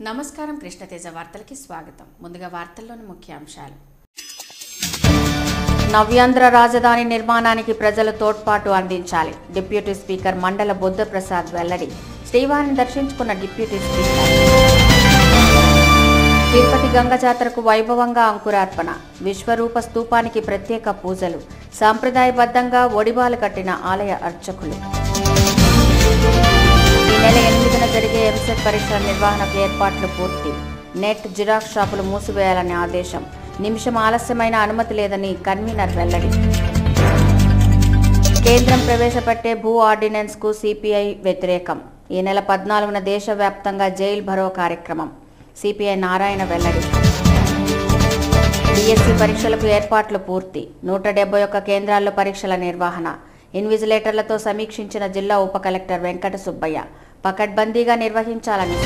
నమస్కారం కృష్ణతేజ వార్తలకి స్వాగతం. ముందుగా వార్తల్లోని ముఖ్యాంశాలు. నవ్యాంధ్ర రాజధాని నిర్మాణానికి ప్రజలు తోడ్పాటు అందించాలి. డిప్యూటీ స్పీకర్ మండల బుద్ధప్రసాద్ వెల్లడి. శ్రీవారిని దర్శించుకున్న డిప్యూటీ స్పీకర్. తిరుపతి గంగ జాతరకు వైభవంగా అంకురార్పణ. విశ్వరూప స్తూపానికి ప్రత్యేక పూజలు. సాంప్రదాయబద్ధంగా ఒడిబాలు కట్టిన ఆలయ అర్చకులు. ఈ నెల 8న జరిగే ఎంసెట్ పరీక్షల నిర్వహణకు ఏర్పాట్లు పూర్తి. నెట్ జిరాక్స్ షాపులు మూసివేయాలని ఆదేశం. నిమిషం ఆలస్యమైన అనుమతి లేదని కన్వీనర్ వెల్లడి. కేంద్రం ప్రవేశపెట్టే భూ ఆర్డినెన్స్కు సిపిఐ వ్యతిరేకం. ఈ నెల 14న దేశవ్యాప్తంగా జైల్ భరో కార్యక్రమం. సిపిఐ నారాయణ వెల్లడి. డిఎస్సి పరీక్షలకు ఏర్పాట్లు పూర్తి. 171 కేంద్రాల్లో పరీక్షల నిర్వహణ. ఇన్విజిలేటర్లతో సమీక్షించిన జిల్లా ఉప కలెక్టర్ వెంకట సుబ్బయ్య. పకడ్బందీగా నిర్వహించాలని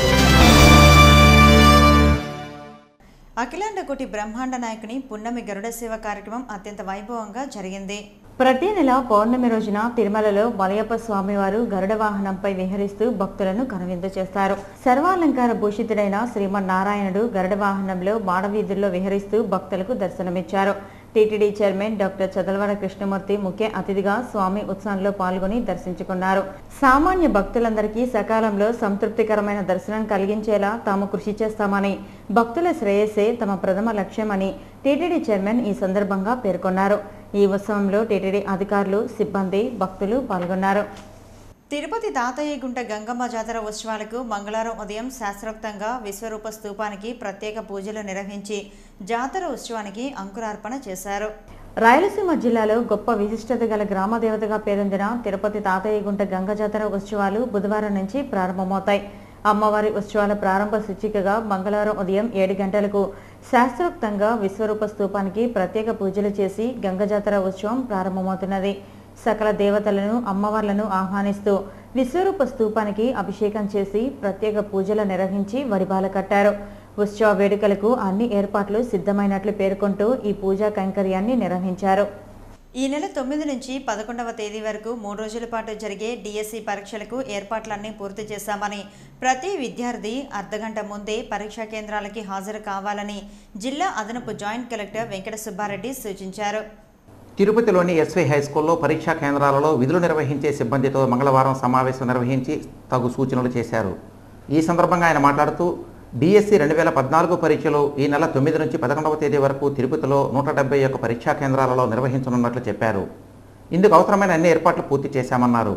అఖిలాండ కోటి బ్రహ్మాండ నాయకుని పున్నమి గరుడ సేవ కార్యక్రమం అత్యంత వైభవంగా జరిగింది. ప్రతి నెల పౌర్ణమి రోజున తిరుమలలో మలయప్ప స్వామివారు గరుడ వాహనంపై విహరిస్తూ భక్తులను కనువిందు చేస్తారు. సర్వాలంకార భూషితుడైన శ్రీమన్నారాయణుడు గరుడ వాహనంలో మాడవీధుల్లో విహరిస్తూ భక్తులకు దర్శనమిచ్చారు. TTD chairman doctor Chadalavada Krishnamurthy ముఖ్య అతిథిగా స్వామి ఉత్సవంలో పాల్గొని దర్శించుకున్నారు. సామాన్య భక్తులందరికీ సకాలంలో సంతృప్తికరమైన దర్శనం కలిగించేలా తాము కృషి చేస్తామని, భక్తుల శ్రేయస్సే తమ ప్రథమ లక్ష్యమని టీటీడీ చైర్మన్ ఈ సందర్భంగా పేర్కొన్నారు. ఈ ఉత్సవంలో టీటీడీ అధికారులు, సిబ్బంది, భక్తులు పాల్గొన్నారు. తిరుపతి తాతయ్యగుంట గంగమ్మ జాతర ఉత్సవాలకు మంగళవారం ఉదయం శాస్త్రోక్తంగా విశ్వరూప స్తూపానికి ప్రత్యేక పూజలు నిర్వహించి జాతర ఉత్సవానికి అంకురార్పణ చేశారు. రాయలసీమ జిల్లాలో గొప్ప విశిష్టత గల గ్రామదేవతగా పేరొందిన తిరుపతి తాతయ్యగుంట గంగ జాతర ఉత్సవాలు బుధవారం నుంచి ప్రారంభమవుతాయి. అమ్మవారి ఉత్సవాల ప్రారంభ సూచికగా మంగళవారం ఉదయం 7 గంటలకు శాస్త్రోక్తంగా విశ్వరూప స్తూపానికి ప్రత్యేక పూజలు చేసి గంగ జాతర ఉత్సవం ప్రారంభమవుతున్నది. సకల దేవతలను, అమ్మవార్లను ఆహ్వానిస్తూ విశ్వరూప స్తూపానికి అభిషేకం చేసి ప్రత్యేక పూజలు నిర్వహించి వడిబాల కట్టారు. ఉత్సవ వేడుకలకు అన్ని ఏర్పాట్లు సిద్ధమైనట్లు పేర్కొంటూ ఈ పూజా కైంకర్యాన్ని నిర్వహించారు. ఈ నెల 9 నుంచి 11వ తేదీ వరకు 3 రోజుల పాటు జరిగే డిఎస్సి పరీక్షలకు ఏర్పాట్లన్నీ పూర్తి చేశామని, ప్రతి విద్యార్థి అర్ధగంట ముందే పరీక్షా కేంద్రాలకి హాజరు కావాలని జిల్లా అదనపు జాయింట్ కలెక్టర్ వెంకట సుబ్బారెడ్డి సూచించారు. తిరుపతిలోని ఎస్వై హైస్కూల్లో పరీక్షా కేంద్రాలలో విధులు నిర్వహించే సిబ్బందితో మంగళవారం సమావేశం నిర్వహించి తగు సూచనలు చేశారు. ఈ సందర్భంగా ఆయన మాట్లాడుతూ డిఎస్సి 2014 పరీక్షలు ఈ నెల 9 నుంచి 11వ తేదీ వరకు తిరుపతిలో 171 పరీక్షా కేంద్రాలలో నిర్వహించనున్నట్లు చెప్పారు. ఇందుకు అవసరమైన అన్ని ఏర్పాట్లు పూర్తి చేశామన్నారు.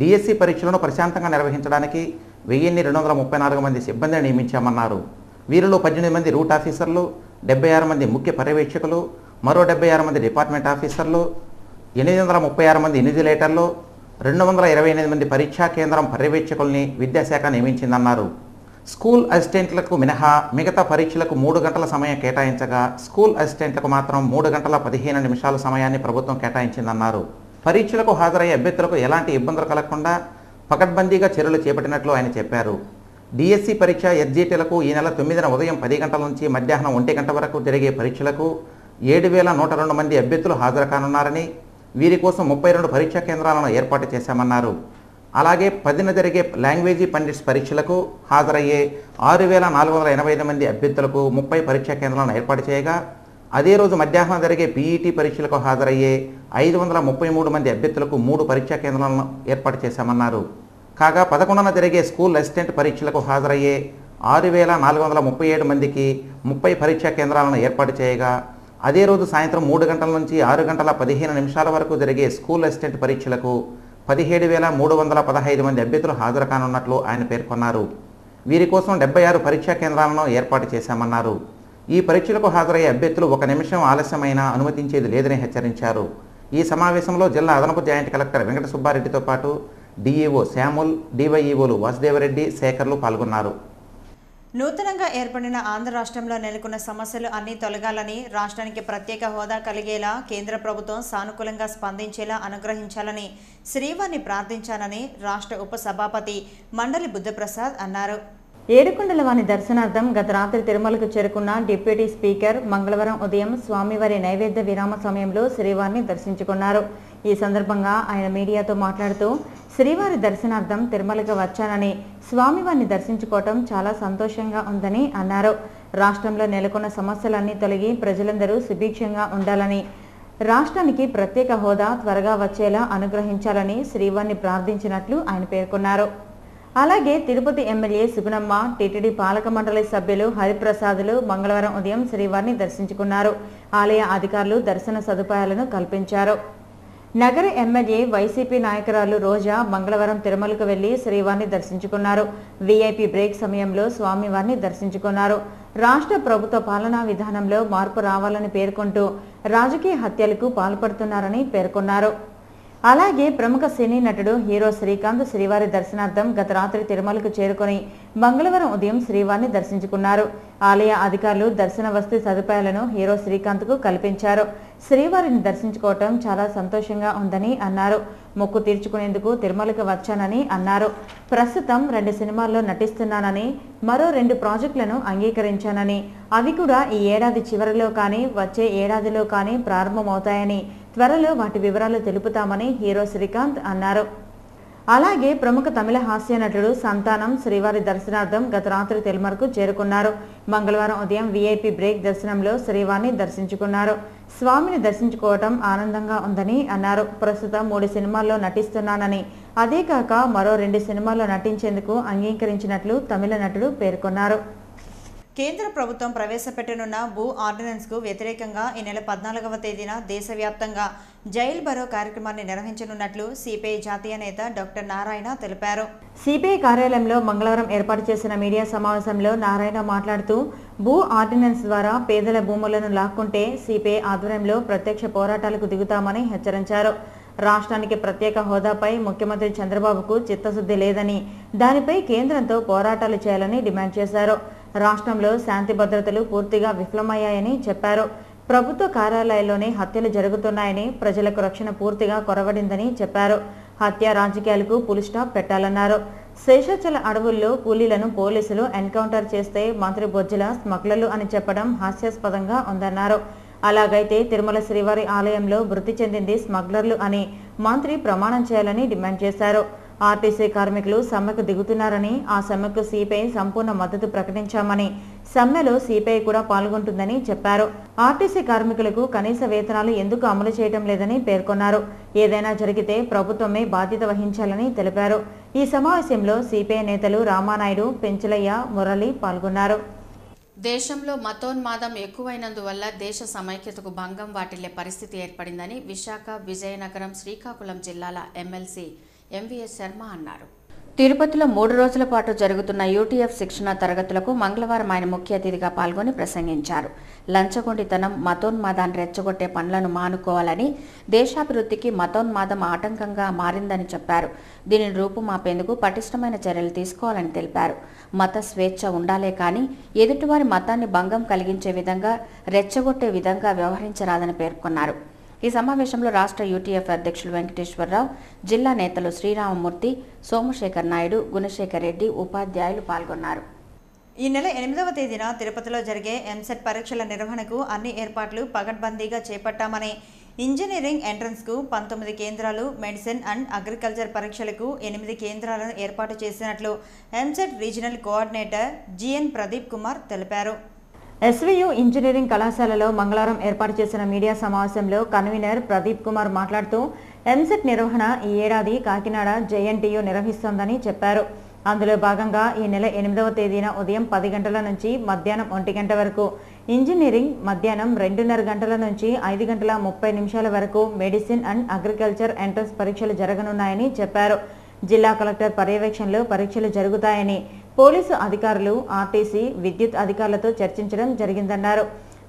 డిఎస్సి పరీక్షలను ప్రశాంతంగా నిర్వహించడానికి 1234 మంది సిబ్బందిని నియమించామన్నారు. వీరిలో 18 మంది రూట్ ఆఫీసర్లు, 76 మంది ముఖ్య పర్యవేక్షకులు, మరో 76 మంది డిపార్ట్మెంట్ ఆఫీసర్లు, 836 మంది ఇన్విజిలేటర్లు, 228 మంది పరీక్షా కేంద్రం పర్యవేక్షకుల్ని విద్యాశాఖ నియమించిందన్నారు. స్కూల్ అసిస్టెంట్లకు మినహా మిగతా పరీక్షలకు 3 గంటల సమయం కేటాయించగా స్కూల్ అసిస్టెంట్లకు మాత్రం 3 గంటల 15 నిమిషాల సమయాన్ని ప్రభుత్వం కేటాయించిందన్నారు. పరీక్షలకు హాజరయ్యే అభ్యర్థులకు ఎలాంటి ఇబ్బందులు కలగకుండా పకడ్బందీగా చర్యలు చేపట్టినట్లు ఆయన చెప్పారు. డిఎస్సి పరీక్ష ఎస్జిటిలకు ఈ నెల 9న ఉదయం 10 గంటల నుంచి మధ్యాహ్నం 1 గంట వరకు జరిగే పరీక్షలకు 7,102 మంది అభ్యర్థులు హాజరు కానున్నారని, వీరి కోసం 32 పరీక్షా కేంద్రాలను ఏర్పాటు చేశామన్నారు. అలాగే 10న జరిగే లాంగ్వేజీ పండిట్స్ పరీక్షలకు హాజరయ్యే 6,485 మంది అభ్యర్థులకు 30 పరీక్షా కేంద్రాలను ఏర్పాటు చేయగా, అదే రోజు మధ్యాహ్నం జరిగే పీఈటీ పరీక్షలకు హాజరయ్యే 533 మంది అభ్యర్థులకు 3 పరీక్షా కేంద్రాలను ఏర్పాటు చేశామన్నారు. కాగా 11న జరిగే స్కూల్ అసిస్టెంట్ పరీక్షలకు హాజరయ్యే 6,437 మందికి 30 పరీక్షా కేంద్రాలను ఏర్పాటు చేయగా, అదే రోజు సాయంత్రం 3 గంటల నుంచి 6 గంటల 15 నిమిషాల వరకు జరిగే స్కూల్ అసిస్టెంట్ పరీక్షలకు 17,315 మంది అభ్యర్థులు హాజరు కానున్నట్లు ఆయన పేర్కొన్నారు. వీరి కోసం 76 పరీక్షా కేంద్రాలను ఏర్పాటు చేశామన్నారు. ఈ పరీక్షలకు హాజరయ్యే అభ్యర్థులు 1 నిమిషం ఆలస్యమైనా అనుమతించేది లేదని హెచ్చరించారు. ఈ సమావేశంలో జిల్లా అదనపు జాయింట్ కలెక్టర్ వెంకట సుబ్బారెడ్డితో పాటు డిఈఓ శ్యాముల్, డివైఈఓలు వాసుదేవరెడ్డి, శేఖర్లు పాల్గొన్నారు. నూతనంగా ఏర్పడిన ఆంధ్ర రాష్ట్రంలో నెలకొన్న సమస్యలు అన్నీ తొలగాలని, రాష్ట్రానికి ప్రత్యేక హోదా కలిగేలా కేంద్ర ప్రభుత్వం సానుకూలంగా స్పందించేలా అనుగ్రహించాలని శ్రీవారిని ప్రార్థించానని రాష్ట్ర ఉప సభాపతి మండలి బుద్ధప్రసాద్ అన్నారు. ఏడుకొండల వాని దర్శనార్థం గత రాత్రి తిరుమలకు చేరుకున్న డిప్యూటీ స్పీకర్ మంగళవారం ఉదయం స్వామివారి నైవేద్య విరామ సమయంలో శ్రీవారిని దర్శించుకున్నారు. ఈ సందర్భంగా ఆయన మీడియాతో మాట్లాడుతూ శ్రీవారి దర్శనార్థం తిరుమలకు వచ్చానని, స్వామివారిని దర్శించుకోవటం చాలా సంతోషంగా ఉందని అన్నారు. రాష్ట్రంలో నెలకొన్న సమస్యలన్నీ తొలగి ప్రజలందరూ సుభిక్షంగా ఉండాలని, రాష్ట్రానికి ప్రత్యేక హోదా త్వరగా వచ్చేలా అనుగ్రహించాలని శ్రీవారిని ప్రార్థించినట్లు ఆయన పేర్కొన్నారు. అలాగే తిరుపతి ఎమ్మెల్యే సుగుణమ్మ, టీటీడీ పాలక మండలి సభ్యులు హరిప్రసాదులు మంగళవారం ఉదయం శ్రీవారిని దర్శించుకున్నారు. ఆలయ అధికారులు దర్శన సదుపాయాలను కల్పించారు. నగర ఎమ్మెల్యే వైసీపీ నాయకురాలు రోజా మంగళవారం తిరుమలకు వెళ్లి శ్రీవారిని దర్శించుకున్నారు. వీఐపీ బ్రేక్ సమయంలో స్వామివారిని దర్శించుకున్నారు. రాష్ట్ర ప్రభుత్వ పాలనా విధానంలో మార్పు రావాలని పేర్కొంటూ రాజకీయ హత్యలకు పాల్పడుతున్నారని పేర్కొన్నారు. అలాగే ప్రముఖ సినీ నటుడు హీరో శ్రీకాంత్ శ్రీవారి దర్శనార్థం గత రాత్రి తిరుమలకు చేరుకొని మంగళవారం ఉదయం శ్రీవారిని దర్శించుకున్నారు. ఆలయ అధికారులు దర్శన వసతి సదుపాయాలను హీరో శ్రీకాంత్కు కల్పించారు. శ్రీవారిని దర్శించుకోవటం చాలా సంతోషంగా ఉందని అన్నారు. మొక్కు తీర్చుకునేందుకు తిరుమలకు వచ్చానని అన్నారు. ప్రస్తుతం 2 సినిమాల్లో నటిస్తున్నానని, మరో 2 ప్రాజెక్టులను అంగీకరించానని, అవి కూడా ఈ ఏడాది చివరిలో కానీ వచ్చే ఏడాదిలో కానీ ప్రారంభమవుతాయని, త్వరలో వాటి వివరాలు తెలుపుతామని హీరో శ్రీకాంత్ అన్నారు. అలాగే ప్రముఖ తమిళ హాస్య నటుడు సంతానం శ్రీవారి దర్శనార్థం గత రాత్రి తిరుమలకు చేరుకున్నారు. మంగళవారం ఉదయం వీఐపీ బ్రేక్ దర్శనంలో శ్రీవారిని దర్శించుకున్నారు. స్వామిని దర్శించుకోవటం ఆనందంగా ఉందని అన్నారు. ప్రస్తుతం 3 సినిమాల్లో నటిస్తున్నానని, అదే కాక మరో 2 సినిమాల్లో నటించేందుకు అంగీకరించినట్లు తమిళ నటుడు పేర్కొన్నారు. కేంద్ర ప్రభుత్వం ప్రవేశపెట్టనున్న భూ ఆర్డినెన్స్కు వ్యతిరేకంగా ఈ నెల 14వ తేదీన దేశవ్యాప్తంగా జైల్ బరో కార్యక్రమాన్ని నిర్వహించనున్నట్లు సిపిఐ జాతీయ నేత డాక్టర్ నారాయణ తెలిపారు. సిపిఐ కార్యాలయంలో మంగళవారం ఏర్పాటు చేసిన మీడియా సమావేశంలో నారాయణ మాట్లాడుతూ, భూ ఆర్డినెన్స్ ద్వారా పేదల భూములను లాక్కుంటే సిపిఐ ఆధ్వర్యంలో ప్రత్యక్ష పోరాటాలకు దిగుతామని హెచ్చరించారు. రాష్ట్రానికి ప్రత్యేక హోదాపై ముఖ్యమంత్రి చంద్రబాబుకు చిత్తశుద్ధి లేదని, దానిపై కేంద్రంతో పోరాటాలు చేయాలని డిమాండ్ చేశారు. రాష్ట్రంలో శాంతి భద్రతలు పూర్తిగా విఫలమయ్యాయని చెప్పారు. ప్రభుత్వ కార్యాలయాల్లోనే హత్యలు జరుగుతున్నాయని, ప్రజలకు రక్షణ పూర్తిగా కొరవడిందని చెప్పారు. హత్య రాజకీయాలకు ఫుల్ స్టాప్ పెట్టాలన్నారు. శేషాచల అడవుల్లో కూలీలను పోలీసులు ఎన్కౌంటర్ చేస్తే మంత్రి బొజ్జల స్మగ్లర్లు అని చెప్పడం హాస్యాస్పదంగా ఉందన్నారు. అలాగైతే తిరుమల శ్రీవారి ఆలయంలో మృతి చెందింది స్మగ్లర్లు అని మంత్రి ప్రమాణం చేయాలని డిమాండ్ చేశారు. ఆర్టీసీ కార్మికులు సమ్మెకు దిగుతున్నారని, ఆ సమ్మెకు సిపిఐ సంపూర్ణ మద్దతు ప్రకటించామని, సమ్మెలో సిపిఐ కూడా పాల్గొంటుందని చెప్పారు. ఆర్టీసీ కార్మికులకు కనీస వేతనాలు ఎందుకు అమలు చేయడం లేదని పేర్కొన్నారు. ఏదైనా జరిగితే ప్రభుత్వమే బాధ్యత వహించాలని తెలిపారు. ఈ సమావేశంలో సిపిఐ నేతలు రామానాయుడు, పెంచలయ్య, మురళి పాల్గొన్నారు. దేశంలో మతోన్మాదం ఎక్కువైనందువల్ల దేశ సమైక్యతకు భంగం వాటిల్లే పరిస్థితి ఏర్పడిందని విశాఖ, విజయనగరం, శ్రీకాకుళం జిల్లాల ఎమ్మెల్సీ ఎంవీఎస్ శర్మ అన్నారు. తిరుపతిలో 3 రోజుల పాటు జరుగుతున్న యూటీఎఫ్ శిక్షణ తరగతులకు మంగళవారం ఆయన ముఖ్య అతిథిగా పాల్గొని ప్రసంగించారు. లంచగొండితనం, మతోన్మాదాన్ని రెచ్చగొట్టే పనులను మానుకోవాలని, దేశాభివృద్ధికి మతోన్మాదం ఆటంకంగా మారిందని చెప్పారు. దీనిని రూపుమాపేందుకు పటిష్టమైన చర్యలు తీసుకోవాలని తెలిపారు. మత స్వేచ్ఛ ఉండాలే కానీ ఎదుటివారి మతాన్ని భంగం కలిగించే విధంగా, రెచ్చగొట్టే విధంగా వ్యవహరించరాదని పేర్కొన్నారు. ఈ సమావేశంలో రాష్ట్ర యూటీఎఫ్ అధ్యక్షులు వెంకటేశ్వరరావు, జిల్లా నేతలు శ్రీరామమూర్తి, సోమశేఖర్ నాయుడు, గుణశేఖర్ రెడ్డి, ఉపాధ్యాయులు పాల్గొన్నారు. ఈ నెల 8వ తేదీన తిరుపతిలో జరిగే ఎంసెట్ పరీక్షల నిర్వహణకు అన్ని ఏర్పాట్లు పకడ్బందీగా చేపట్టామని, ఇంజనీరింగ్ ఎంట్రన్స్కు 19 కేంద్రాలు, మెడిసిన్ అండ్ అగ్రికల్చర్ పరీక్షలకు 8 కేంద్రాలను ఏర్పాటు చేసినట్లు EAMCET regional coordinator GN Pradeep Kumar తెలిపారు. ఎస్వీయు ఇంజనీరింగ్ కళాశాలలో మంగళవారం ఏర్పాటు చేసిన మీడియా సమావేశంలో కన్వీనర్ ప్రదీప్ కుమార్ మాట్లాడుతూ, ఎంసెట్ నిర్వహణ ఈ ఏడాది కాకినాడ జేఎన్టీయూ నిర్వహిస్తోందని చెప్పారు. అందులో భాగంగా ఈ నెల 8వ తేదీన ఉదయం 10 గంటల నుంచి మధ్యాహ్నం 1 గంట వరకు ఇంజనీరింగ్, మధ్యాహ్నం 2:30 గంటల నుంచి 5 గంటల 30 నిమిషాల వరకు మెడిసిన్ అండ్ అగ్రికల్చర్ ఎంట్రన్స్ పరీక్షలు జరగనున్నాయని చెప్పారు. జిల్లా కలెక్టర్ పర్యవేక్షణలో పరీక్షలు జరుగుతాయని, పోలీసు అధికారులు, ఆర్టీసీ, విద్యుత్ అధికారులతో చర్చించడం జరిగిందన్నారు.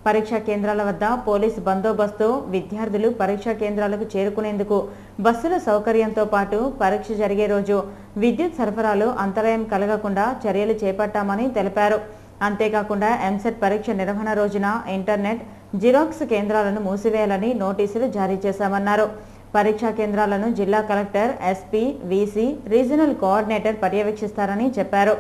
పరీక్షా కేంద్రాల వద్ద పోలీసు బందోబస్తు, విద్యార్థులు పరీక్షా కేంద్రాలకు చేరుకునేందుకు బస్సుల సౌకర్యంతో పాటు పరీక్ష జరిగే రోజు విద్యుత్ సరఫరాలో అంతరాయం కలగకుండా చర్యలు చేపట్టామని తెలిపారు. అంతేకాకుండా ఎంసెట్ పరీక్ష నిర్వహణ రోజున ఇంటర్నెట్, జిరాక్స్ కేంద్రాలను మూసివేయాలని నోటీసులు జారీ చేశామన్నారు. పరీక్షా కేంద్రాలను జిల్లా collector, SP, VC, regional coordinator పర్యవేక్షిస్తారని చెప్పారు.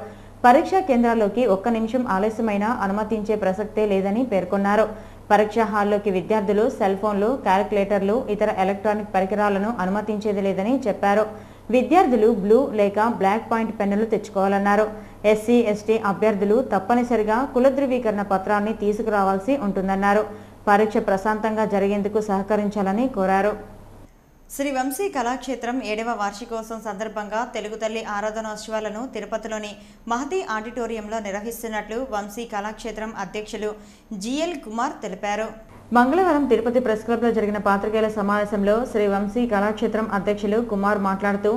పరీక్షా కేంద్రాల్లోకి 1 నిమిషం ఆలస్యమైనా అనుమతించే ప్రసక్తే లేదని పేర్కొన్నారు. పరీక్షా హాల్లోకి విద్యార్థులు సెల్ ఫోన్లు, క్యాలిక్యులేటర్లు, ఇతర ఎలక్ట్రానిక్ పరికరాలను అనుమతించేది లేదని చెప్పారు. విద్యార్థులు బ్లూ లేక బ్లాక్ పాయింట్ పెన్నులు తెచ్చుకోవాలన్నారు. ఎస్సీ ఎస్టీ అభ్యర్థులు తప్పనిసరిగా కుల ధృవీకరణ పత్రాన్ని తీసుకురావాల్సి ఉంటుందన్నారు. పరీక్ష ప్రశాంతంగా జరిగేందుకు సహకరించాలని కోరారు. శ్రీ వంశీ కళాక్షేత్రం 7వ వార్షికోత్సవం సందర్భంగా తెలుగు తల్లి ఆరాధనోత్సవాలను తిరుపతిలోని మహతి ఆడిటోరియంలో నిర్వహిస్తున్నట్లు వంశీ కళాక్షేత్రం అధ్యక్షులు జిఎల్ కుమార్ తెలిపారు. మంగళవారం తిరుపతి ప్రెస్ క్లబ్లో జరిగిన పాత్రికేయుల సమావేశంలో శ్రీ వంశీ కళాక్షేత్రం అధ్యక్షులు కుమార్ మాట్లాడుతూ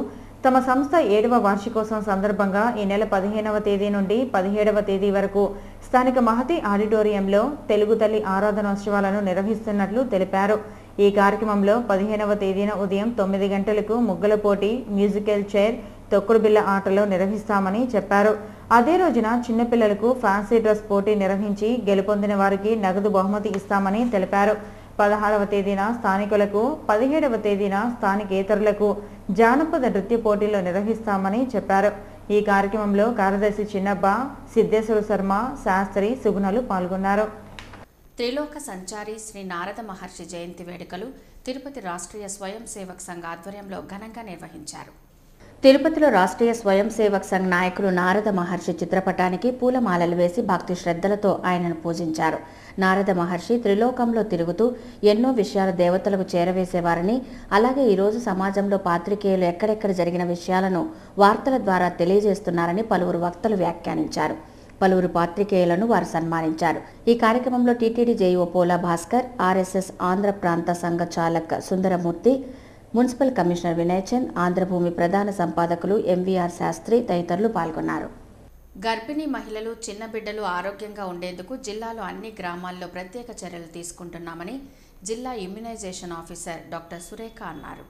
తమ సంస్థ 7వ వార్షికోత్సవం సందర్భంగా ఈ నెల 15వ తేదీ నుండి 17వ తేదీ వరకు స్థానిక మహతి ఆడిటోరియంలో తెలుగు తల్లి ఆరాధనోత్సవాలను నిర్వహిస్తున్నట్లు తెలిపారు. ఈ కార్యక్రమంలో 15వ తేదీన ఉదయం 9 గంటలకు ముగ్గుల పోటీ, మ్యూజికల్ చైర్, తొక్కుడు బిళ్ళ ఆటలు నిర్వహిస్తామని చెప్పారు. అదే రోజున చిన్నపిల్లలకు ఫ్యాన్సీ డ్రెస్ పోటీ నిర్వహించి గెలుపొందిన వారికి నగదు బహుమతి ఇస్తామని తెలిపారు. 16వ తేదీన స్థానికులకు, 17వ తేదీన స్థానికేతరులకు జానపద నృత్య పోటీలు నిర్వహిస్తామని చెప్పారు. ఈ కార్యక్రమంలో కార్యదర్శి చిన్నబ్బ, సిద్ధేశ్వర శర్మ, శాస్త్రి, సుగుణలు పాల్గొన్నారు. త్రిలోక సంచారి శ్రీ నారద మహర్షి జయంతి వేడుకలు తిరుపతి రాష్ట్రీయ స్వయం సేవక్ సంఘ్ ఆధ్వర్యంలో ఘనంగా నిర్వహించారు. తిరుపతిలో రాష్ట్రీయ స్వయం సేవక్ సంఘ్ నాయకులు నారద మహర్షి చిత్రపటానికి పూలమాలలు వేసి భక్తి శ్రద్ధలతో ఆయనను పూజించారు. నారద మహర్షి త్రిలోకంలో తిరుగుతూ ఎన్నో విషయాలు దేవతలకు చేరవేసేవారని, అలాగే ఈరోజు సమాజంలో పాత్రికేయులు ఎక్కడెక్కడ జరిగిన విషయాలను వార్తల ద్వారా తెలియజేస్తున్నారని పలువురు వక్తలు వ్యాఖ్యానించారు. పలువురు పాత్రికేయులను వారు సన్మానించారు. ఈ కార్యక్రమంలో TTD JEO Pola Bhaskar, RSS Andhra ప్రాంత సంఘ చాలక్ సుందరమూర్తి, మున్సిపల్ కమిషనర్ వినయ్ చంద్, ఆంధ్రభూమి ప్రధాన సంపాదకులు ఎంవీఆర్ శాస్త్రి తదితరులు పాల్గొన్నారు. గర్భిణీ మహిళలు, చిన్న బిడ్డలు ఆరోగ్యంగా ఉండేందుకు జిల్లాలో అన్ని గ్రామాల్లో ప్రత్యేక చర్యలు తీసుకుంటున్నామని జిల్లా ఇమ్యునైజేషన్ ఆఫీసర్ డాక్టర్ సురేఖ అన్నారు.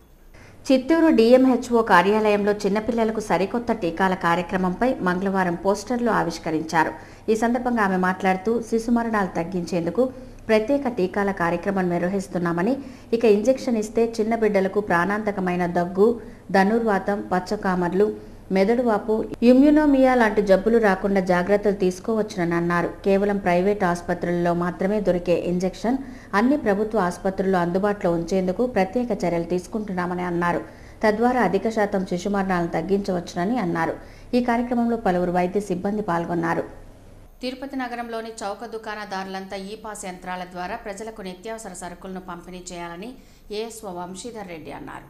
చిత్తూరు డిఎంహెచ్ఓ కార్యాలయంలో చిన్నపిల్లలకు సరికొత్త టీకాల కార్యక్రమంపై మంగళవారం పోస్టర్లు ఆవిష్కరించారు. ఈ సందర్భంగా ఆమె మాట్లాడుతూ శిశు మరణాలు తగ్గించేందుకు ప్రత్యేక టీకాల కార్యక్రమం నిర్వహిస్తున్నామని, ఇక ఇంజెక్షన్ ఇస్తే చిన్న బిడ్డలకు ప్రాణాంతకమైన దగ్గు, ధనుర్వాతం, పచ్చకామర్లు, మెదడువాపు, ఇమ్యునోమియా లాంటి జబ్బులు రాకుండా జాగ్రత్తలు తీసుకోవచ్చునని అన్నారు. కేవలం ప్రైవేట్ ఆసుపత్రులలో మాత్రమే దొరికే ఇంజెక్షన్ అన్ని ప్రభుత్వ ఆసుపత్రుల్లో అందుబాటులో ఉంచేందుకు ప్రత్యేక చర్యలు తీసుకుంటున్నామని అన్నారు. తద్వారా అధిక శాతం శిశు మరణాలను తగ్గించవచ్చునని అన్నారు. ఈ కార్యక్రమంలో పలువురు వైద్య సిబ్బంది పాల్గొన్నారు. తిరుపతి నగరంలోని చౌక దుకాణదారులంతా ఈ పాస్ యంత్రాల ద్వారా ప్రజలకు నిత్యావసర సరుకులను పంపిణీ చేయాలని ఏఎస్ఓ వంశీధర్ రెడ్డి అన్నారు.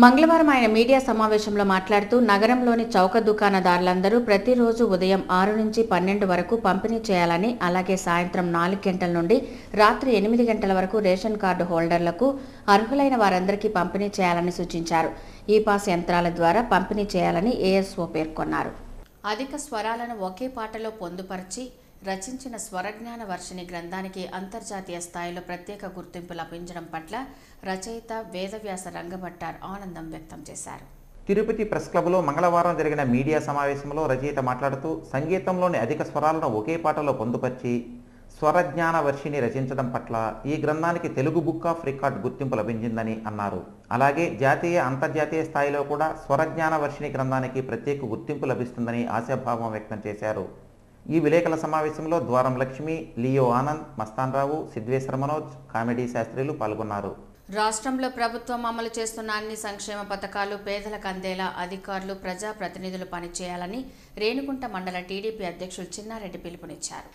మంగళవారం ఆయన మీడియా సమావేశంలో మాట్లాడుతూ నగరంలోని చౌక దుకాణదారులందరూ ప్రతిరోజు ఉదయం 6 నుంచి 12 వరకు పంపిణీ చేయాలని, అలాగే సాయంత్రం 4 గంటల నుండి రాత్రి 8 గంటల వరకు రేషన్ కార్డు హోల్డర్లకు అర్హులైన వారందరికీ పంపిణీ చేయాలని సూచించారు. ఈ పాస్ యంత్రాల ద్వారా పంపిణీ చేయాలని ఏఎస్ఓ పేర్కొన్నారు. అధిక స్వరాలను ఒకే పాటలో పొందుపరిచి రచించిన స్వరజ్ఞాన వర్షిణి గ్రంథానికి అంతర్జాతీయ స్థాయిలో ప్రత్యేక గుర్తింపు లభించడం పట్ల రచయిత వేదవ్యాస రంగభట్టార్ ఆనందం వ్యక్తం చేశారు. తిరుపతి ప్రెస్ క్లబ్లో మంగళవారం జరిగిన మీడియా సమావేశంలో రచయిత మాట్లాడుతూ సంగీతంలోని అధిక స్వరాలను ఒకే పాటలో పొందుపరిచి స్వరజ్ఞాన వర్షిని రచించడం పట్ల ఈ గ్రంథానికి తెలుగు బుక్ ఆఫ్ రికార్డ్ గుర్తింపు లభించిందని అన్నారు. అలాగే జాతీయ, అంతర్జాతీయ స్థాయిలో కూడా స్వరజ్ఞాన వర్షిని గ్రంథానికి ప్రత్యేక గుర్తింపు లభిస్తుందని ఆశాభావం వ్యక్తం చేశారు. ఈ విలేకరుల సమావేశంలో ద్వారం లక్ష్మి, లియో ఆనంద్, మస్తాన్ రావు, సిద్వేశ్వర మనోజ్, కామెడీ శాస్త్రులు పాల్గొన్నారు. రాష్ట్రంలో ప్రభుత్వం అమలు చేస్తున్న అన్ని సంక్షేమ పథకాలు పేదలకు అందేలా అధికారులు, ప్రజాప్రతినిధులు పనిచేయాలని రేణుగుంట మండల టీడీపీ అధ్యక్షులు చిన్నారెడ్డి పిలుపునిచ్చారు.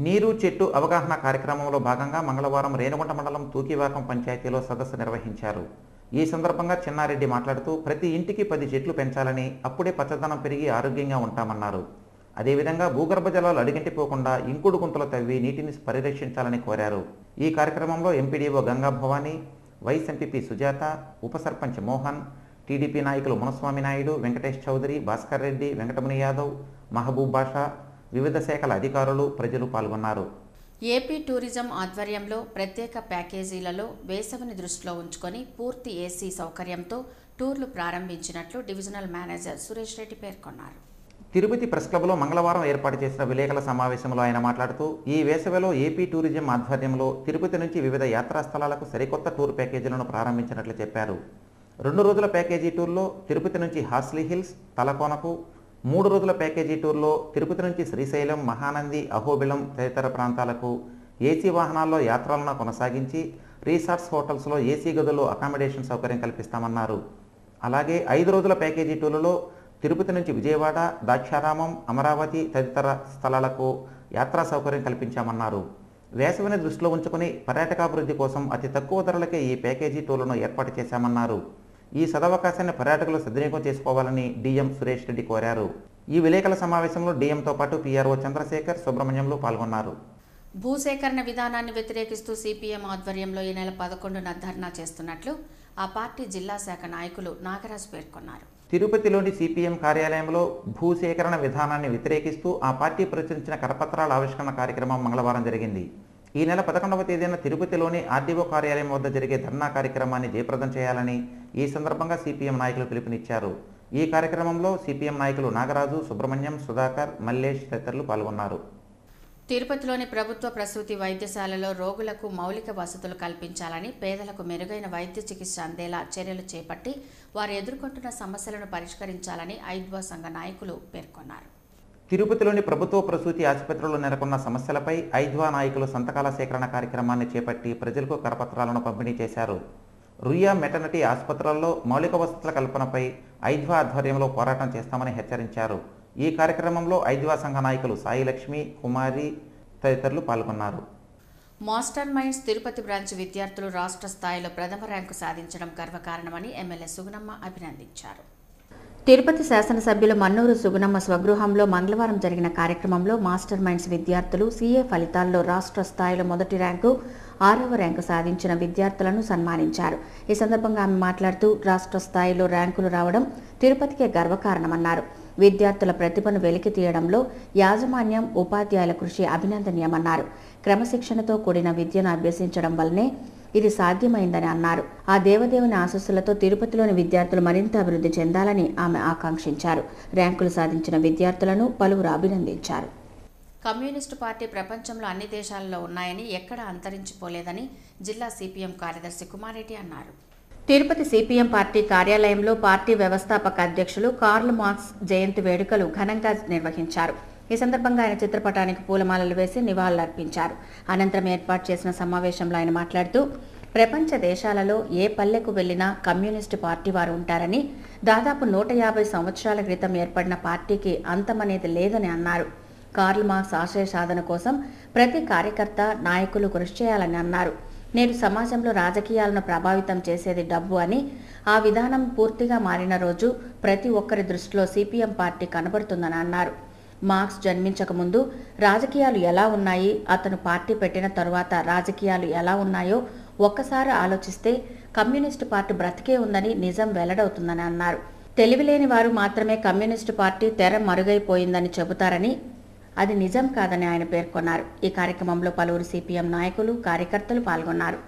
నీరు చెట్టు అవగాహన కార్యక్రమంలో భాగంగా మంగళవారం రేణుగుంట మండలం తూకివాకం పంచాయతీలో సదస్సు నిర్వహించారు. ఈ సందర్భంగా చిన్నారెడ్డి మాట్లాడుతూ ప్రతి ఇంటికి 10 చెట్లు పెంచాలని, అప్పుడే పచ్చదనం పెరిగి ఆరోగ్యంగా ఉంటామన్నారు. అదేవిధంగా భూగర్భ జలాలు అడిగంటిపోకుండా ఇంకుడు గుంతలు తవ్వి నీటిని పరిరక్షించాలని కోరారు. ఈ కార్యక్రమంలో MPDO Ganga Bhavani, vice MPP Sujatha, ఉప సర్పంచ్ మోహన్, టీడీపీ నాయకులు మునస్వామి నాయుడు, వెంకటేష్ చౌదరి, భాస్కర్ రెడ్డి, వెంకటముని యాదవ్, మహబూబ్ బాషా, వివిధ శాఖల అధికారులు, ప్రజలు పాల్గొన్నారు. ఏపీ టూరిజం ఆధ్వర్యంలో ప్రత్యేక ప్యాకేజీలలో వేసవిని దృష్టిలో ఉంచుకొని పూర్తి ఏసీ సౌకర్యంతో టూర్లు ప్రారంభించినట్లు డివిజనల్ మేనేజర్ సురేష్ రెడ్డి పేర్కొన్నారు. తిరుపతి ప్రెస్ క్లబ్లో మంగళవారం ఏర్పాటు చేసిన విలేకరుల సమావేశంలో ఆయన మాట్లాడుతూ ఈ వేసవిలో ఏపీ టూరిజం ఆధ్వర్యంలో తిరుపతి నుంచి వివిధ యాత్రా స్థలాలకు సరికొత్త టూర్ ప్యాకేజీలను ప్రారంభించినట్లు చెప్పారు. 2 రోజుల ప్యాకేజీ టూర్లో తిరుపతి నుంచి హాస్లీ హిల్స్, తలకోనకు, 3 రోజుల ప్యాకేజీ టూర్లో తిరుపతి నుంచి శ్రీశైలం, మహానంది, అహోబిలం తదితర ప్రాంతాలకు ఏసీ వాహనాల్లో యాత్రలను కొనసాగించి రీసార్ట్స్, హోటల్స్లో ఏసీ గదుల్లో అకామిడేషన్ సౌకర్యం కల్పిస్తామన్నారు. అలాగే 5 రోజుల ప్యాకేజీ టూర్లలో తిరుపతి నుంచి విజయవాడ, ద్రాక్షారామం, అమరావతి తదితర స్థలాలకు యాత్రా సౌకర్యం కల్పించామన్నారు. వేసవిని దృష్టిలో ఉంచుకుని పర్యాటకాభివృద్ధి కోసం అతి తక్కువ ధరలకే ఈ ప్యాకేజీ టూర్లను ఏర్పాటు చేశామన్నారు. ఈ సదవకాశాన్ని పర్యాటకులు సద్వినియోగం చేసుకోవాలని డిఎం సురేష్ రెడ్డి కోరారు. ఈ విలేకరుల సమావేశంలో డిఎంతో పాటు పిఆర్ఓ చంద్రశేఖర్, సుబ్రహ్మణ్యంలు పాల్గొన్నారు. భూసేకరణ విధానాన్ని వ్యతిరేకిస్తూ సిపిఎం ఆధ్వర్యంలో ఈ నెల 11న ధర్నా చేస్తున్నట్లు ఆ పార్టీ జిల్లా శాఖ నాయకులు నాగరాజు పేర్కొన్నారు. తిరుపతిలోని సిపిఎం కార్యాలయంలో భూసేకరణ విధానాన్ని వ్యతిరేకిస్తూ ఆ పార్టీ ప్రచురించిన కరపత్రాల ఆవిష్కరణ కార్యక్రమం మంగళవారం జరిగింది. ఈ నెల 11వ తేదీన తిరుపతిలోని ఆర్డీఓ కార్యాలయం వద్ద జరిగే ధర్నా కార్యక్రమాన్ని జయప్రదం చేయాలని ఈ సందర్భంగా సిపిఎం నాయకులు పిలుపునిచ్చారు. ఈ కార్యక్రమంలో సిపిఎం నాయకులు నాగరాజు, సుబ్రహ్మణ్యం, సుధాకర్, మల్లేష్ తదితరులు పాల్గొన్నారు. తిరుపతిలోని ప్రభుత్వ ప్రసూతి వైద్యశాలలో రోగులకు మౌలిక వసతులు కల్పించాలని, పేదలకు మెరుగైన వైద్య చికిత్స అందేలా చర్యలు చేపట్టి వారు ఎదుర్కొంటున్న సమస్యలను పరిష్కరించాలని ఐద్వా సంఘ నాయకులు పేర్కొన్నారు. తిరుపతిలోని ప్రభుత్వ ప్రసూతి ఆసుపత్రిలో నెలకొన్న సమస్యలపై ఐద్వా నాయకులు సంతకాల సేకరణ కార్యక్రమాన్ని చేపట్టి ప్రజలకు కరపత్రాలను పంపిణీ చేశారు. రుయా మెటర్నిటీ ఆసుపత్రుల్లో మౌలిక వసతుల కల్పనపై ఐద్వా ఆధ్వర్యంలో పోరాటం చేస్తామని హెచ్చరించారు. ఈ కార్యక్రమంలో ఐద్వా సంఘ నాయకులు సాయి లక్ష్మి, కుమారి తదితరులు పాల్గొన్నారు. మాస్టర్ మైండ్స్ తిరుపతి బ్రాంచ్ విద్యార్థులు రాష్ట్ర స్థాయిలో ప్రథమ ర్యాంకు సాధించడం గర్వకారణమని ఎమ్మెల్యే సుగుణమ్మ అభినందించారు. తిరుపతి శాసనసభ్యులు మన్నూరు సుగుణమ్మ స్వగృహంలో మంగళవారం జరిగిన కార్యక్రమంలో మాస్టర్ మైండ్స్ విద్యార్థులు సీఏ ఫలితాల్లో రాష్ట్ర స్థాయిలో మొదటి ర్యాంకు, 6వ ర్యాంకు సాధించిన విద్యార్థులను సన్మానించారు. ఈ సందర్భంగా ఆమె మాట్లాడుతూ రాష్ట్ర స్థాయిలో ర్యాంకులు రావడం తిరుపతికే గర్వకారణమన్నారు. విద్యార్థుల ప్రతిభను వెలికి తీయడంలో యాజమాన్యం, ఉపాధ్యాయుల కృషి అభినందనీయమన్నారు. క్రమశిక్షణతో కూడిన విద్యను అభ్యసించడం వల్లనే ఇది సాధ్యమైందని అన్నారు. ఆ దేవదేవుని ఆశీస్సులతో తిరుపతిలోని విద్యార్థులు మరింత అభివృద్ధి చెందాలని ఆమె ఆకాంక్షించారు. ర్యాంకులు సాధించిన విద్యార్థులను పలువురు అభినందించారు. కమ్యూనిస్టు పార్టీ ప్రపంచంలో అన్ని దేశాలలో ఉన్నాయని, ఎక్కడా అంతరించిపోలేదని జిల్లా సిపిఎం కార్యదర్శి కుమారెడ్డి అన్నారు. తిరుపతి సిపిఎం పార్టీ కార్యాలయంలో పార్టీ వ్యవస్థాపక అధ్యక్షులు కార్ల్ మార్క్స్ జయంతి వేడుకలు ఘనంగా నిర్వహించారు. ఈ సందర్భంగా ఆయన చిత్రపటానికి పూలమాలలు వేసి నివాళులర్పించారు. అనంతరం ఏర్పాటు చేసిన సమావేశంలో ఆయన మాట్లాడుతూ ప్రపంచ దేశాలలో ఏ పల్లెకు వెళ్లినా కమ్యూనిస్టు పార్టీ వారు ఉంటారని, దాదాపు 150 సంవత్సరాల క్రితం ఏర్పడిన పార్టీకి అంతమనేది లేదని అన్నారు. కార్ల్ మార్క్స్ ఆశయ సాధన కోసం ప్రతి కార్యకర్త, నాయకులు కృషి చేయాలని అన్నారు. నేడు సమాజంలో రాజకీయాలను ప్రభావితం చేసేది డబ్బు అని, ఆ విధానం పూర్తిగా మారిన రోజు ప్రతి ఒక్కరి దృష్టిలో సిపిఎం పార్టీ కనబడుతుందని అన్నారు. మార్క్స్ జన్మించక ముందు రాజకీయాలు ఎలా ఉన్నాయి, అతను పార్టీ పెట్టిన తరువాత రాజకీయాలు ఎలా ఉన్నాయో ఒక్కసారి ఆలోచిస్తే కమ్యూనిస్టు పార్టీ బ్రతికే ఉందని నిజం వెల్లడవుతుందని అన్నారు. తెలివిలేని వారు మాత్రమే కమ్యూనిస్టు పార్టీ తెర మరుగైపోయిందని చెబుతారని, అది నిజం కాదని ఆయన పేర్కొన్నారు. ఈ కార్యక్రమంలో పలువురు సిపిఎం నాయకులు, కార్యకర్తలు పాల్గొన్నారు.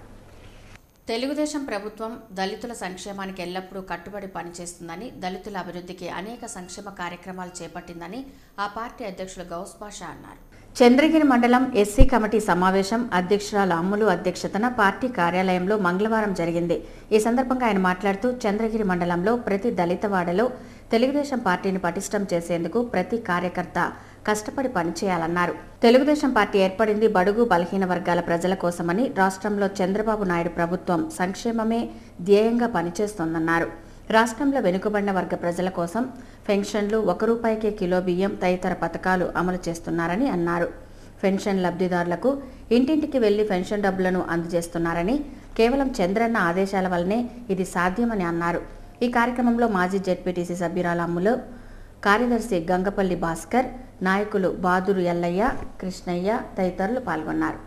తెలుగుదేశం ప్రభుత్వం దళితుల సంక్షేమానికి ఎల్లప్పుడూ కట్టుబడి పనిచేస్తుందని, దళితుల అభివృద్ధికి అనేక సంక్షేమ కార్యక్రమాలు చేపట్టిందని ఆ పార్టీ అధ్యక్షులు గౌస్ బాషా అన్నారు. చంద్రగిరి మండలం ఎస్సీ కమిటీ సమావేశం అధ్యక్షురాలు అమ్ములు అధ్యక్షతన పార్టీ కార్యాలయంలో మంగళవారం జరిగింది. ఈ సందర్భంగా ఆయన మాట్లాడుతూ చంద్రగిరి మండలంలో ప్రతి దళితవాడలో తెలుగుదేశం పార్టీని పటిష్టం చేసేందుకు ప్రతి కార్యకర్త కష్టపడి పనిచేయాలన్నారు. తెలుగుదేశం పార్టీ ఏర్పడింది బడుగు బలహీన వర్గాల ప్రజల కోసమని, రాష్ట్రంలో చంద్రబాబు నాయుడు ప్రభుత్వం సంక్షేమమే ధ్యేయంగా పనిచేస్తోందన్నారు. రాష్ట్రంలో వెనుకబడిన వర్గ ప్రజల కోసం పెన్షన్లు, 1 రూపాయికే కిలో బియ్యం తదితర పథకాలు అమలు చేస్తున్నారని అన్నారు. పెన్షన్ లబ్ధిదారులకు ఇంటింటికి వెళ్లి పెన్షన్ డబ్బులను అందజేస్తున్నారని, కేవలం చంద్రన్న ఆదేశాల వల్లనే ఇది సాధ్యమని అన్నారు. ఈ కార్యక్రమంలో మాజీ జెడ్పీటీసీ సభ్యురాలు అమ్ములు, కార్యదర్శి గంగపల్లి భాస్కర్, నాయకులు బాదురు ఎల్లయ్య, కృష్ణయ్య తదితరులు పాల్గొన్నారు.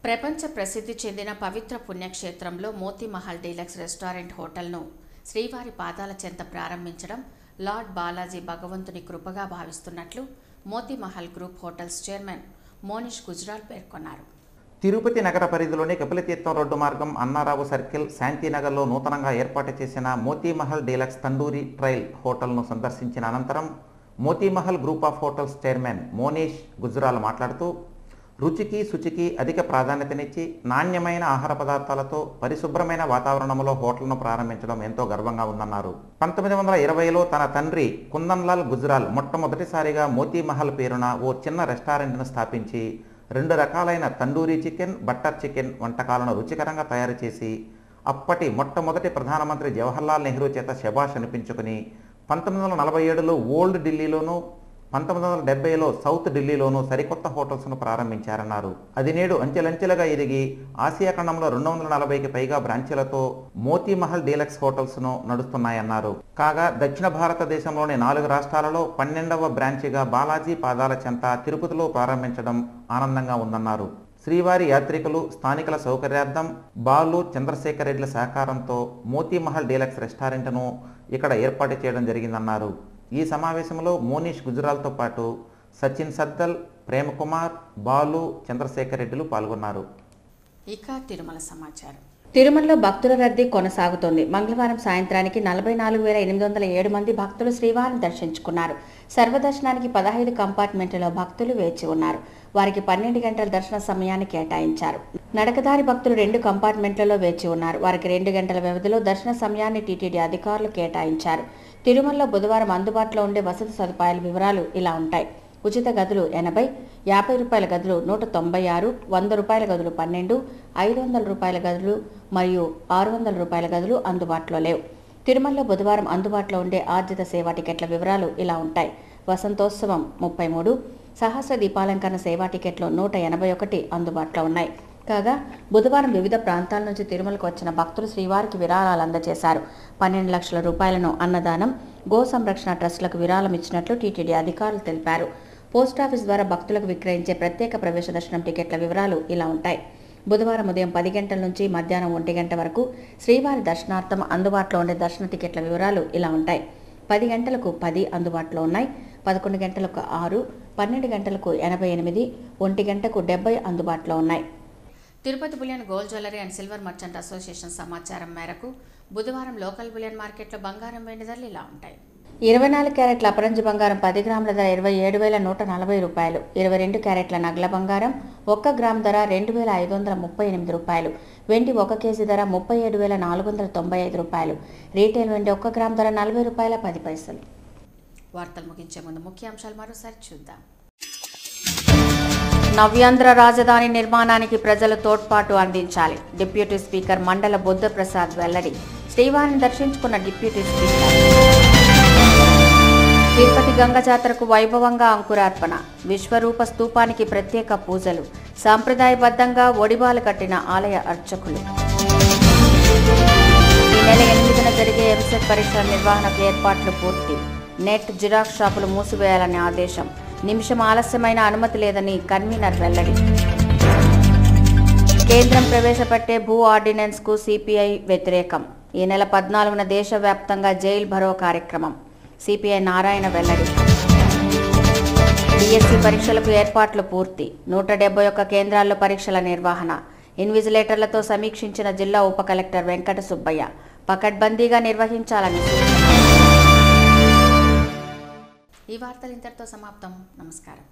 ప్రపంచ ప్రసిద్ధి చెందిన పవిత్ర పుణ్యక్షేత్రంలో మోతీమహల్ డీలక్స్ రెస్టారెంట్ హోటల్ను శ్రీవారి పాదాల చెంత ప్రారంభించడం లార్డ్ బాలాజీ భగవంతుని కృపగా భావిస్తున్నట్లు Motimahal group hotels chairman Monish Gujral పేర్కొన్నారు. తిరుపతి నగర పరిధిలోని కపిలతీర్థం రోడ్డు మార్గం, అన్నారావు సర్కిల్, శాంతినగర్లో నూతనంగా ఏర్పాటు చేసిన మోతీమహల్ డీలక్స్ తండూరి ట్రైల్ హోటల్ను సందర్శించిన అనంతరం Motimahal group of hotels chairman Monish Gujral మాట్లాడుతూ రుచికి, శుచికి అధిక ప్రాధాన్యతనిచ్చి నాణ్యమైన ఆహార పదార్థాలతో పరిశుభ్రమైన వాతావరణంలో హోటల్ను ప్రారంభించడం ఎంతో గర్వంగా ఉందన్నారు. 1920లో తన తండ్రి కుందన్లాల్ గుజ్రాల్ మొట్టమొదటిసారిగా మోతీమహల్ పేరున ఓ చిన్న రెస్టారెంట్ను స్థాపించి 2 రకాలైన తండూరీ చికెన్, బటర్ చికెన్ వంటకాలను రుచికరంగా తయారు చేసి అప్పటి మొట్టమొదటి ప్రధానమంత్రి జవహర్లాల్ నెహ్రూ చేత శభాష్ అనిపించుకుని 1947లో ఓల్డ్ ఢిల్లీలోనూ 1970లో సౌత్ ఢిల్లీలోనూ సరికొత్త హోటల్స్ను ప్రారంభించారన్నారు. అది నేడు అంచెలంచెలుగా ఎదిగి ఆసియా ఖండంలో 240కి పైగా బ్రాంచీలతో మోతీమహల్ డీలక్స్ హోటల్స్ను నడుస్తున్నాయన్నారు. కాగా దక్షిణ భారతదేశంలోని 4 రాష్ట్రాలలో 12వ బ్రాంచిగా బాలాజీ పాదాల చెంత తిరుపతిలో ప్రారంభించడం ఆనందంగా ఉందన్నారు. శ్రీవారి యాత్రికులు స్థానికుల సౌకర్యార్థం బాలు చంద్రశేఖర్ రెడ్డిల సహకారంతో మోతీమహల్ డీలక్స్ రెస్టారెంట్ను ఇక్కడ ఏర్పాటు చేయడం జరిగిందన్నారు. ఈ సమావేశంలో మోనీష్ గుజరాల్తో పాటు సచిన్ సద్దల్, ప్రేమకుమార్, బాలు, చంద్రశేఖర్ రెడ్డిలు పాల్గొన్నారు. ఇక తిరుమల సమాచారం. తిరుమలలో భక్తుల రద్దీ కొనసాగుతోంది. మంగళవారం సాయంత్రానికి 44,807 మంది భక్తులు శ్రీవారిని దర్శించుకున్నారు. సర్వదర్శనానికి 15 కంపార్ట్మెంట్లలో భక్తులు వేచి ఉన్నారు. వారికి 12 గంటల దర్శన సమయాన్ని కేటాయించారు. నడకదారి భక్తులు 2 కంపార్ట్మెంట్లలో వేచి ఉన్నారు. వారికి 2 గంటల వ్యవధిలో దర్శన సమయాన్ని టీటీడీ అధికారులు కేటాయించారు. తిరుమలలో బుధవారం అందుబాటులో ఉండే వసతి సదుపాయాల వివరాలు ఇలా ఉంటాయి. ఉచిత గదులు 80, 50 రూపాయల గదులు 196, 100 రూపాయల గదులు 12, 500 రూపాయల గదులు మరియు 600 రూపాయల గదులు అందుబాటులో లేవు. తిరుమలలో బుధవారం అందుబాటులో ఉండే ఆర్జిత సేవా టికెట్ల వివరాలు ఇలా ఉంటాయి. వసంతోత్సవం 33, సహస్ర దీపాలంకరణ సేవా టికెట్లు 181 అందుబాటులో ఉన్నాయి. కాగా బుధవారం వివిధ ప్రాంతాల నుంచి తిరుమలకు వచ్చిన భక్తులు శ్రీవారికి విరాళాలు అందజేశారు. 12 లక్షల రూపాయలను అన్నదానం, గో సంరక్షణ ట్రస్టులకు విరాళం ఇచ్చినట్లు టీటీడీ అధికారులు తెలిపారు. పోస్టాఫీస్ ద్వారా భక్తులకు విక్రయించే ప్రత్యేక ప్రవేశ దర్శనం టికెట్ల వివరాలు ఇలా ఉంటాయి. బుధవారం ఉదయం 10 గంటల నుంచి మధ్యాహ్నం 1 గంట వరకు శ్రీవారి దర్శనార్థం అందుబాటులో ఉండే దర్శన టికెట్ల వివరాలు ఇలా ఉంటాయి. 10 గంటలకు 10 అందుబాటులో ఉన్నాయి. 11 గంటలకు 6, 12 గంటలకు 88, 1 గంటకు 70 అందుబాటులో ఉన్నాయి. Tirupati bullion gold jewellery and silver merchant association సమాచారం మేరకు బుధవారం లోకల్ బులియన్ మార్కెట్లో బంగారం వెండి ధరలు ఇలా ఉంటాయి. 24 క్యారెట్ల అపరంజి బంగారం 10 గ్రాముల ధర 27,140 రూపాయలు. 22 క్యారెట్ల నగల బంగారం 1 గ్రామ్ ధర 2,538 రూపాయలు. వెండి 1 కేజీ ధర 37,495 రూపాయలు. రీటైల్ వెండి 1 గ్రామ్ ధర 40 రూపాయల 10 పైసలు. వార్తలు ముగించే ముందు ముఖ్యాంశాలు మరోసారి చూద్దాం. నవ్యాంధ్ర రాజధాని నిర్మాణానికి ప్రజలు తోడ్పాటు అందించాలి. డిప్యూటీ స్పీకర్ మండల బుద్ధప్రసాద్ వెల్లడి. శ్రీవారిని దర్శించుకున్న డిప్యూటీ స్పీకర్. తిరుపతి గంగ జాతరకు వైభవంగా అంకురార్పణ. విశ్వరూప స్తూపానికి ప్రత్యేక పూజలు. సాంప్రదాయబద్ధంగా ఒడిబాలు కట్టిన ఆలయ అర్చకులు. ఈ నెల 8న జరిగే ఎంసెట్ పరీక్షల నిర్వహణకు ఏర్పాట్లు పూర్తి. నెట్, జిరాక్స్ షాపులు మూసివేయాలని ఆదేశం. నిమిషం ఆలస్యమైన అనుమతి లేదని కన్వీనర్ వెల్లడి. కేంద్రం ప్రవేశపెట్టే భూ ఆర్డినెన్స్కు సిపిఐ వ్యతిరేకం. ఈ నెల 14న దేశవ్యాప్తంగా జైల్ భరో కార్యక్రమం. సిపిఐ నారాయణ వెల్లడి. డిఎస్సి పరీక్షలకు ఏర్పాట్లు పూర్తి. 171 కేంద్రాల్లో పరీక్షల నిర్వహణ. ఇన్విజిలేటర్లతో సమీక్షించిన జిల్లా ఉప కలెక్టర్ వెంకట సుబ్బయ్య. పకడ్బందీగా నిర్వహించాలని సూచన. ఈ వార్తలు ఇంతటితో సమాప్తం. నమస్కారం.